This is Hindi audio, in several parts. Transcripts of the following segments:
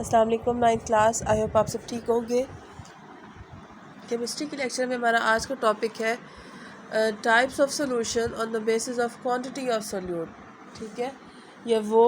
अस्सलाम वालेकुम 9th क्लास। आई होप आप सब ठीक होंगे। केमिस्ट्री के लेक्चर में हमारा आज का टॉपिक है types of solution on the basis of quantity of solute. ठीक है, ये वो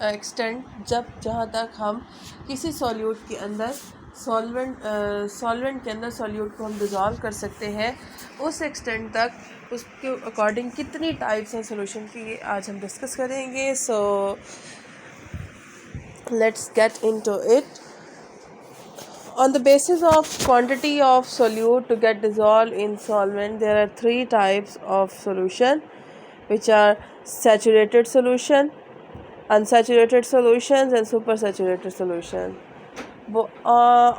एक्सटेंट जहाँ तक हम किसी सॉल्यूट के अंदर सॉल्वेंट के अंदर सॉल्यूट को हम डिज़ोल्व कर सकते हैं, उस एक्सटेंट तक उसके अकॉर्डिंग कितनी टाइप्स हैं सॉल्यूशन की, ये आज हम डिस्कस करेंगे। सो let's get into it. On the basis of quantity of solute to get dissolved in solvent, there are three types of solution, which are saturated solution, unsaturated solutions and supersaturated solution.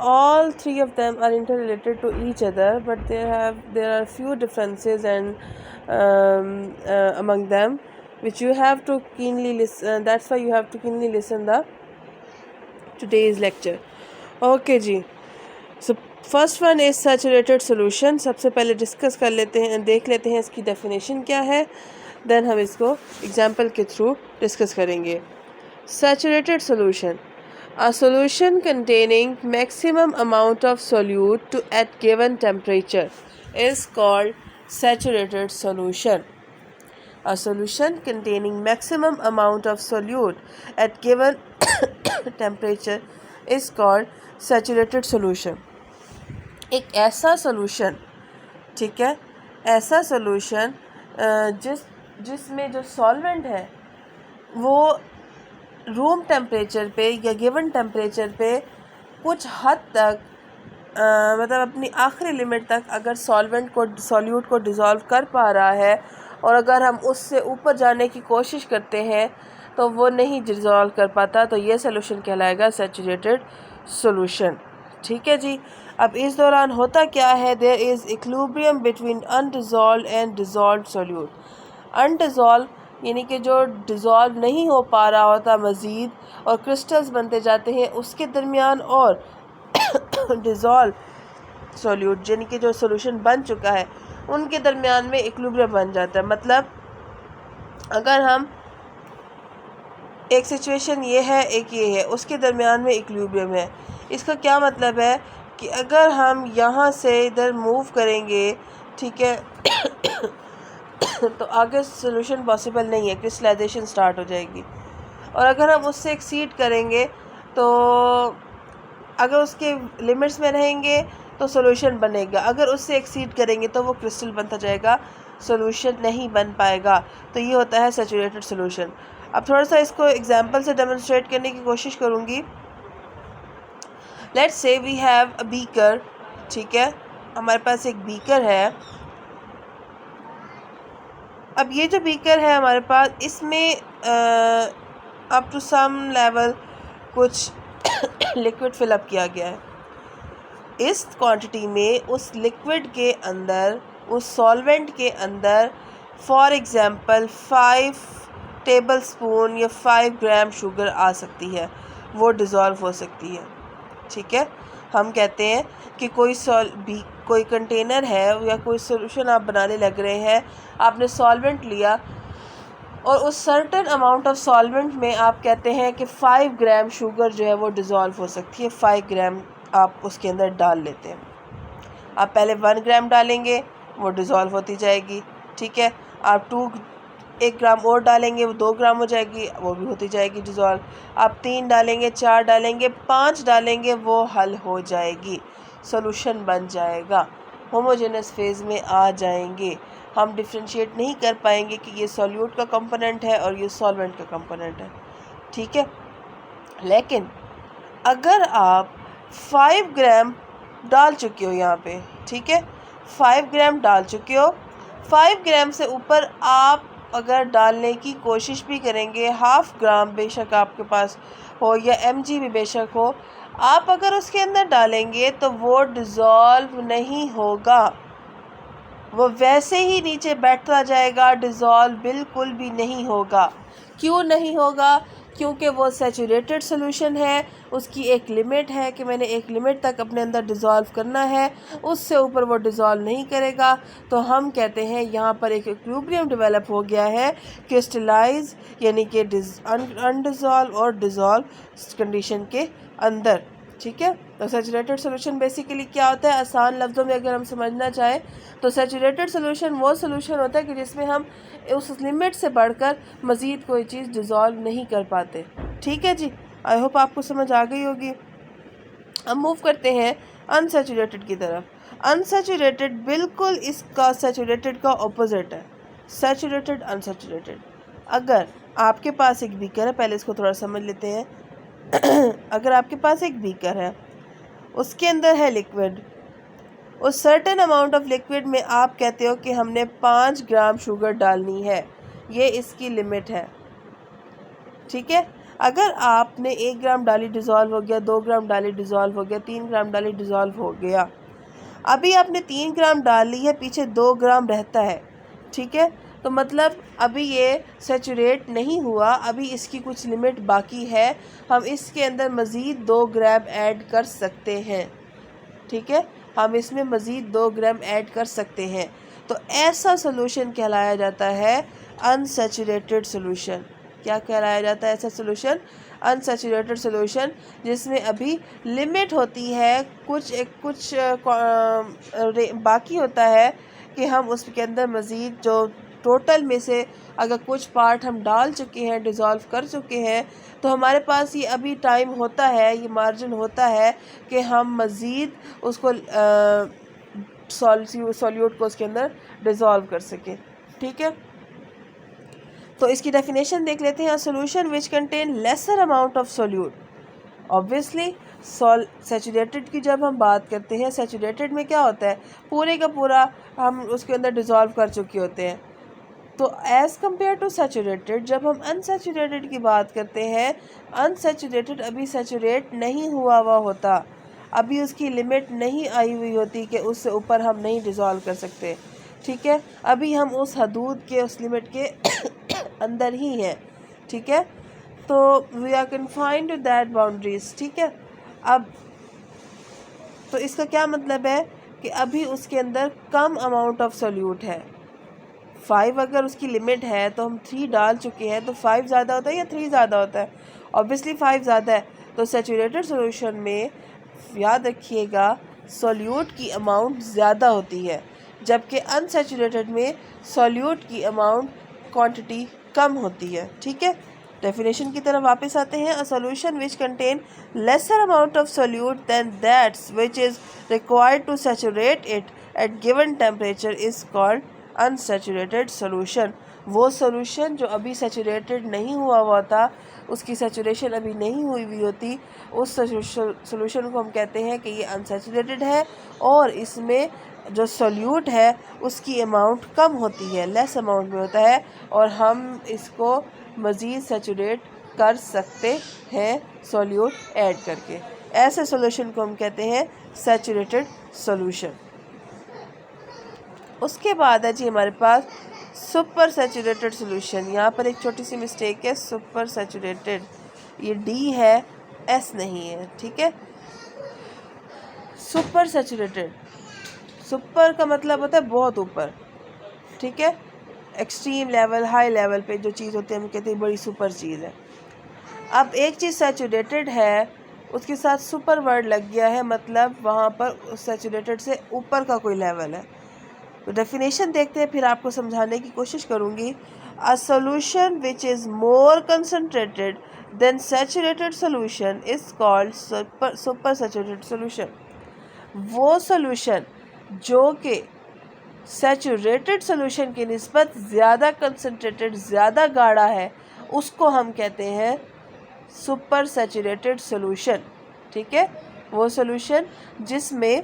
All three of them are interrelated to each other, but there are few differences and among them, which you have to keenly listen. That's why you have to keenly listen the today's lecture. Okay ji, so first one is saturated solution. सबसे पहले डिस्कस कर लेते हैं, देख लेते हैं इसकी डेफिनेशन क्या है, देन हम इसको एग्जांपल के थ्रू डिस्कस करेंगे। Saturated solution, a solution containing maximum amount of solute to at given temperature is called saturated solution. A solution containing maximum amount of solute at given temperature is called saturated solution. एक ऐसा सॉल्यूशन, ठीक है, ऐसा सॉल्यूशन जिसमें जो सॉल्वेंट है वो रूम टेम्परेचर पे या गिवन टेम्परेचर पे कुछ हद तक मतलब अपनी आखिरी लिमिट तक अगर सॉल्यूट को डिज़ोल्व कर पा रहा है, और अगर हम उससे ऊपर जाने की कोशिश करते हैं तो वो नहीं डिज़ोल्व कर पाता, तो ये सॉल्यूशन कहलाएगा सैचुरेटेड सॉल्यूशन। ठीक है जी। अब इस दौरान होता क्या है, there is equilibrium between undissolved and dissolved solute. Undissolve यानी कि जो डिज़ोल्व नहीं हो पा रहा होता मज़ीद और क्रिस्टल्स बनते जाते हैं उसके दरमियान, और डिज़ोल्व सॉल्यूट यानी कि जो सॉल्यूशन बन चुका है उनके दरमियान में इक्विलिब्रियम बन जाता है। मतलब अगर हम एक सिचुएशन ये है, एक ये है, उसके दरमियान में इक्विलिब्रियम है। इसका क्या मतलब है कि अगर हम यहाँ से इधर मूव करेंगे, ठीक है, तो आगे सॉल्यूशन पॉसिबल नहीं है, क्रिस्टलाइजेशन स्टार्ट हो जाएगी। और अगर हम उससे एक्सीड करेंगे तो अगर उसके लिमिट्स में रहेंगे तो सॉल्यूशन बनेगा, अगर उससे एक्सीड करेंगे तो वो क्रिस्टल बनता जाएगा, सॉल्यूशन नहीं बन पाएगा। तो ये होता है सैचुरेटेड सॉल्यूशन। अब थोड़ा सा इसको एग्जांपल से डेमोन्स्ट्रेट करने की कोशिश करूँगी। Let's say we have a beaker, ठीक है, हमारे पास एक बीकर है। अब ये जो बीकर है हमारे पास, इसमें अप टू सम लेवल कुछ लिक्विड फिलअप किया गया है। इस क्वांटिटी में उस लिक्विड के अंदर, उस सॉल्वेंट के अंदर फॉर एग्ज़ाम्पल 5 टेबल स्पून या 5 ग्राम शुगर आ सकती है, वो डिज़ोल्व हो सकती है। ठीक है, हम कहते हैं कि कोई कंटेनर है या कोई सॉल्यूशन आप बनाने लग रहे हैं, आपने सॉल्वेंट लिया और उस सर्टेन अमाउंट ऑफ सॉल्वेंट में आप कहते हैं कि 5 ग्राम शुगर जो है वो डिज़ोल्व हो सकती है। 5 ग्राम आप उसके अंदर डाल लेते हैं। आप पहले 1 ग्राम डालेंगे, वो डिज़ोल्व होती जाएगी। ठीक है, आप 1 ग्राम और डालेंगे, वो 2 ग्राम हो जाएगी, वो भी होती जाएगी डिज़ोल्व। आप 3 डालेंगे, 4 डालेंगे, 5 डालेंगे, वो हल हो जाएगी, सॉल्यूशन बन जाएगा, होमोजेनस फेज़ में आ जाएंगे। हम डिफ्रेंशिएट नहीं कर पाएंगे कि ये सॉल्यूट का कंपोनेंट है और ये सॉल्वेंट का कंपोनेंट है। ठीक है, लेकिन अगर आप 5 ग्राम डाल चुके हो यहाँ पे, ठीक है, 5 ग्राम डाल चुके हो, 5 ग्राम से ऊपर आप अगर डालने की कोशिश भी करेंगे, 1/2 ग्राम बेशक आपके पास हो या mg भी बेशक हो, आप अगर उसके अंदर डालेंगे तो वो डिज़ोल्व नहीं होगा, वो वैसे ही नीचे बैठता जाएगा, डिज़ोल्व बिल्कुल भी नहीं होगा। क्यों नहीं होगा? क्योंकि वो सैचुरेटेड सोल्यूशन है, उसकी एक लिमिट है कि मैंने एक लिमिट तक अपने अंदर डिज़ोल्व करना है, उससे ऊपर वो डिज़ोल्व नहीं करेगा। तो हम कहते हैं यहाँ पर एक इक्विलिब्रियम डेवलप हो गया है क्रिस्टलाइज यानी कि अनडिज़ोल्व और डिज़ोल्व कंडीशन के अंदर। ठीक है, तो सैचुरेटेड सोल्यूशन बेसिकली क्या होता है, आसान लफ्ज़ों में अगर हम समझना चाहें तो सैचुरेटेड सोल्यूशन वो सोल्यूशन होता है कि जिसमें हम उस लिमिट से बढ़कर मज़ीद कोई चीज़ डिज़ोल्व नहीं कर पाते। ठीक है जी, आई होप आपको समझ आ गई होगी। अब मूव करते हैं अनसैचुरेटेड की तरफ। अनसैचुरेटेड बिल्कुल इसका सैचुरेटेड का ऑपोजिट है, सैचुरेटेड अनसैचुरेटेड। अगर आपके पास एक बीकर है, पहले इसको थोड़ा समझ लेते हैं। अगर आपके पास एक बीकर है, उसके अंदर है लिक्विड, उस सर्टेन अमाउंट ऑफ लिक्विड में आप कहते हो कि हमने 5 ग्राम शुगर डालनी है, ये इसकी लिमिट है। ठीक है, अगर आपने 1 ग्राम डाली डिज़ोल्व हो गया, 2 ग्राम डाली डिज़ोल्व हो गया, 3 ग्राम डाली डिज़ोल्व हो गया। अभी आपने 3 ग्राम डाल ली है, पीछे 2 ग्राम रहता है। ठीक है, तो मतलब अभी ये सैचुरेट नहीं हुआ, अभी इसकी कुछ लिमिट बाकी है, हम इसके अंदर मज़ीद 2 ग्राम ऐड कर सकते हैं। ठीक है, हम इसमें मज़ीद 2 ग्राम ऐड कर सकते हैं। तो ऐसा सोल्यूशन कहलाया जाता है अनसैचुरेटेड सोल्यूशन। क्या कहलाया जाता है ऐसा सोल्यूशन? अनसैचुरेटेड सोल्यूशन, जिसमें अभी लिमिट होती है, कुछ बाकी होता है कि हम उसके अंदर मज़ीद जो टोटल में से अगर कुछ पार्ट हम डाल चुके हैं, डिज़ोल्व कर चुके हैं, तो हमारे पास ये अभी टाइम होता है, ये मार्जिन होता है कि हम मज़ीद उसको सॉल्यूट को उसके अंदर डिज़ोल्व कर सकें। ठीक है, तो इसकी डेफिनेशन देख लेते हैं। Solution which contain lesser amount of solute. Obviously saturated की जब हम बात करते हैं, सैचुरेटेड में क्या होता है, पूरे का पूरा हम उसके अंदर डिज़ोल्व कर चुके होते हैं। तो एज़ कम्पेयर टू सैचुरेटेड, जब हम अनसैचुरेटेड की बात करते हैं, अनसैचुरेटेड अभी सैचुरेट नहीं हुआ होता, अभी उसकी लिमिट नहीं आई हुई होती कि उससे ऊपर हम नहीं डिज़ोल्व कर सकते। ठीक है, अभी हम उस हदूद के, उस लिमिट के अंदर ही हैं। ठीक है, तो we are confined to that boundaries. ठीक है, अब तो इसका क्या मतलब है कि अभी उसके अंदर कम अमाउंट ऑफ सोल्यूट है। 5 अगर उसकी लिमिट है तो हम 3 डाल चुके हैं, तो 5 ज़्यादा होता है या 3 ज़्यादा होता है? ऑब्वियसली 5 ज़्यादा है। तो सैचुरेटेड सोल्यूशन में याद रखिएगा सोल्यूट की अमाउंट ज़्यादा होती है, जबकि अनसैचुरेटेड में सोल्यूट की अमाउंट क्वांटिटी कम होती है। ठीक है, डेफिनेशन की तरफ वापस आते हैं। A solution which contain lesser amount of solute than that's which is required to saturate it at given temperature is called unsaturated solution. वो सोल्यूशन जो अभी सैचुरेटेड नहीं हुआ था, उसकी सैचुरेशन अभी नहीं हुई होती, उस सोल्यूशन को हम कहते हैं कि ये अनसैचुरेटेड है, और इसमें जो सोल्यूट है उसकी अमाउंट कम होती है, लेस अमाउंट में होता है, और हम इसको मज़ीद सैचुरेट कर सकते हैं सोल्यूट ऐड करके। ऐसे सोल्यूशन को हम कहते हैं सैचुरेटेड सोल्यूशन। उसके बाद है जी हमारे पास सुपर सैचुरेटेड सोल्यूशन। यहाँ पर एक छोटी सी मिस्टेक है, सुपर सैचुरेटेड, ये डी है, एस नहीं है। ठीक है, सुपर सैचुरेटेड, सुपर का मतलब होता है बहुत ऊपर। ठीक है, एक्सट्रीम लेवल, हाई लेवल पे जो चीज़ होती है हम कहते हैं बड़ी सुपर चीज़ है। अब एक चीज़ सैचुरेटेड है, उसके साथ सुपर वर्ड लग गया है, मतलब वहाँ पर सैचुरेटेड से ऊपर का कोई लेवल है। तो डेफिनेशन देखते हैं, फिर आपको समझाने की कोशिश करूँगी। A solution which is more concentrated than saturated solution is called super saturated solution. वो सोल्यूशन जो कि सैचुरेटेड सोल्यूशन की निस्बत ज़्यादा कंसनट्रेटेड, ज़्यादा गाढ़ा है, उसको हम कहते हैं सुपर सैचुरेटेड सोल्यूशन। ठीक है, वो सोल्यूशन जिसमें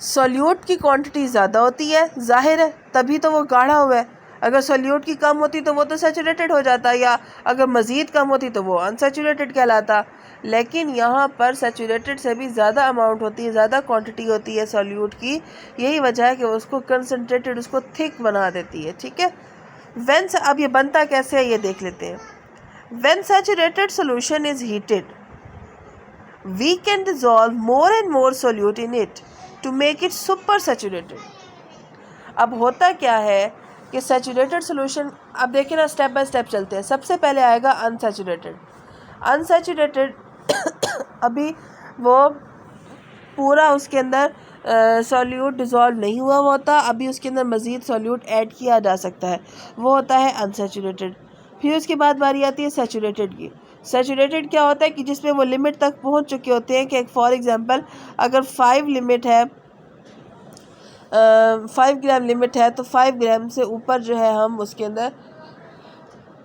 सोल्यूट की क्वांटिटी ज़्यादा होती है, जाहिर है तभी तो वो गाढ़ा हुआ है। अगर सोल्यूट की कम होती तो वो तो सैचुरेटेड हो जाता, या अगर मज़ीद कम होती तो वो अनसैचुरेटेड कहलाता। लेकिन यहाँ पर सैचुरेटेड से भी ज़्यादा अमाउंट होती है, ज़्यादा क्वांटिटी होती है सोल्यूट की, यही वजह है कि उसको कंसनट्रेटेड, उसको थिक बना देती है। ठीक है, अब ये बनता कैसे है ये देख लेते हैं। When saturated solution is heated, we can dissolve more and more solute in it to make it super saturated. अब होता क्या है कि सैचुरेटेड सोल्यूशन, अब देखिए ना, स्टेप बाय स्टेप चलते हैं. सबसे पहले आएगा अनसैचुरेटेड. अनसैचुरेटेड अभी वो पूरा उसके अंदर सॉल्यूट डिज़ोल्व नहीं हुआ होता, अभी उसके अंदर मज़ीद सॉल्यूट ऐड किया जा सकता है, वो होता है अनसैचुरेटेड. फिर उसके बाद बारी आती है सैचुरेटेड की. सैचुरेटेड क्या होता है कि जिसमें वो लिमिट तक पहुंच चुके होते हैं कि फॉर एग्जांपल अगर 5 लिमिट है, 5 ग्राम लिमिट है, तो 5 ग्राम से ऊपर जो है हम उसके अंदर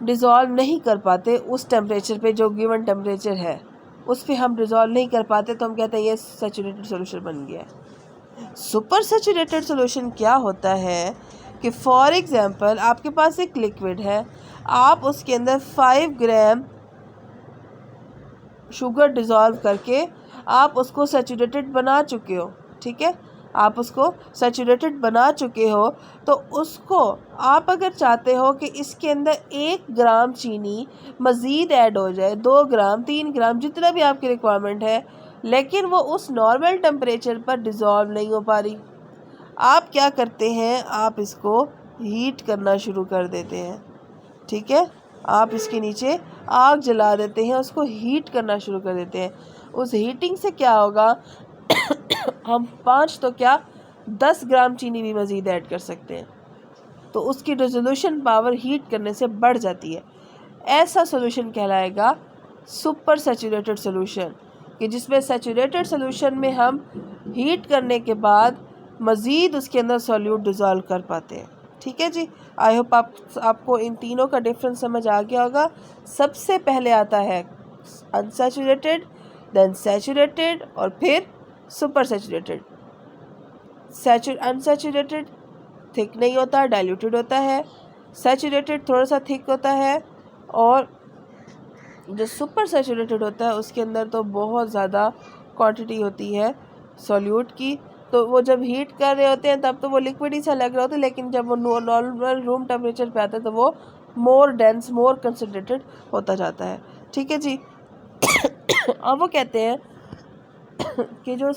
डिज़ोल्व नहीं कर पाते. उस टेम्परेचर पे जो गिवन टेम्परेचर है उस पे हम डिज़ोल्व नहीं कर पाते, तो हम कहते हैं ये सैचुरेटेड सॉल्यूशन बन गया है. सुपर सैचुरेटेड सॉल्यूशन क्या होता है कि फॉर एग्जांपल आपके पास एक लिक्विड है, आप उसके अंदर 5 ग्राम शुगर डिज़ोल्व करके आप उसको सैचुरेटेड बना चुके हो. ठीक है, आप उसको सैचुरेटेड बना चुके हो, तो उसको आप अगर चाहते हो कि इसके अंदर 1 ग्राम चीनी मज़ीद ऐड हो जाए, 2 ग्राम 3 ग्राम जितना भी आपकी रिक्वायरमेंट है, लेकिन वो उस नॉर्मल टेम्परेचर पर डिज़ोल्व नहीं हो पा रही, आप क्या करते हैं, आप इसको हीट करना शुरू कर देते हैं. ठीक है, आप इसके नीचे आग जला देते हैं, उसको हीट करना शुरू कर देते हैं. उस हीटिंग से क्या होगा, हम 5 तो क्या 10 ग्राम चीनी भी मज़ीद ऐड कर सकते हैं, तो उसकी रेजोल्यूशन पावर हीट करने से बढ़ जाती है. ऐसा सोल्यूशन कहलाएगा सुपर सैचुरेटेड सोल्यूशन, कि जिसमें सैचुरेटेड सोल्यूशन में हम हीट करने के बाद मज़ीद उसके अंदर सॉल्यूट डिज़ोल्व कर पाते हैं. ठीक है जी, आई होप आपको इन तीनों का डिफरेंस समझ आ गया होगा. सबसे पहले आता है अनसैचुरेटेड, देन सैचुरेटेड और फिर सुपर सैचुरेटेड. अनसैचुरेटेड थिक नहीं होता, डाइल्यूटेड होता है. सैचुरेटेड थोड़ा सा थिक होता है, और जो सुपर सैचुरेटेड होता है उसके अंदर तो बहुत ज़्यादा क्वांटिटी होती है सॉल्यूट की. तो वो जब हीट कर रहे होते हैं तब तो वो लिक्विड ही सा लग रहा होता है, लेकिन जब वो नॉर्मल रूम टेम्परेचर पे आता है तो वो मोर डेंस, मोर कंसनट्रेटेड होता जाता है. ठीक है जी. अब वो कहते हैं कि जो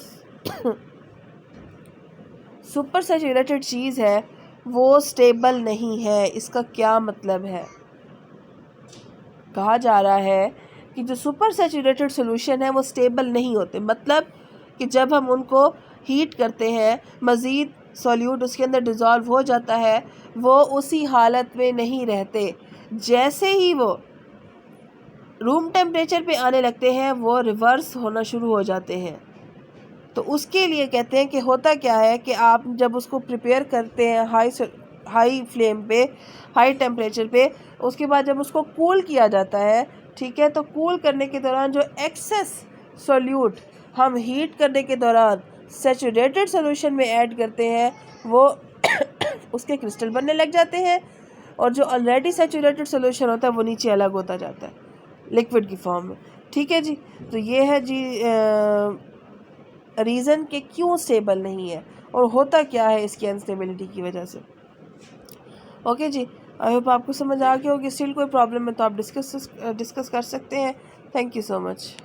सुपर सैचुरेटेड चीज़ है वो स्टेबल नहीं है. इसका क्या मतलब है, कहा जा रहा है कि जो सुपर सैचुरेटेड सॉल्यूशन है वो स्टेबल नहीं होते. मतलब कि जब हम उनको हीट करते हैं, मज़ीद सॉल्यूट उसके अंदर डिज़ोल्व हो जाता है, वो उसी हालत में नहीं रहते. जैसे ही वो रूम टेम्परेचर पे आने लगते हैं वो रिवर्स होना शुरू हो जाते हैं. तो उसके लिए कहते हैं कि होता क्या है कि आप जब उसको प्रिपेयर करते हैं हाई फ्लेम पे, हाई टेम्परेचर पे, उसके बाद जब उसको कूल किया जाता है, ठीक है, तो कूल करने के दौरान जो एक्सेस सॉल्यूट हम हीट करने के दौरान सैचुरेटेड सॉल्यूशन में ऐड करते हैं वो उसके क्रिस्टल बनने लग जाते हैं, और जो ऑलरेडी सैचुरेटेड सॉल्यूशन होता है वो नीचे अलग होता जाता है लिक्विड की फॉर्म में. ठीक है जी, तो ये है जी रीज़न कि क्यों स्टेबल नहीं है और होता क्या है इसकी अनस्टेबिलिटी की वजह से. ओके जी, आई होप आपको समझ आ गया होगी. स्टिल कोई प्रॉब्लम है तो आप डिस्कस कर सकते हैं. Thank you so much.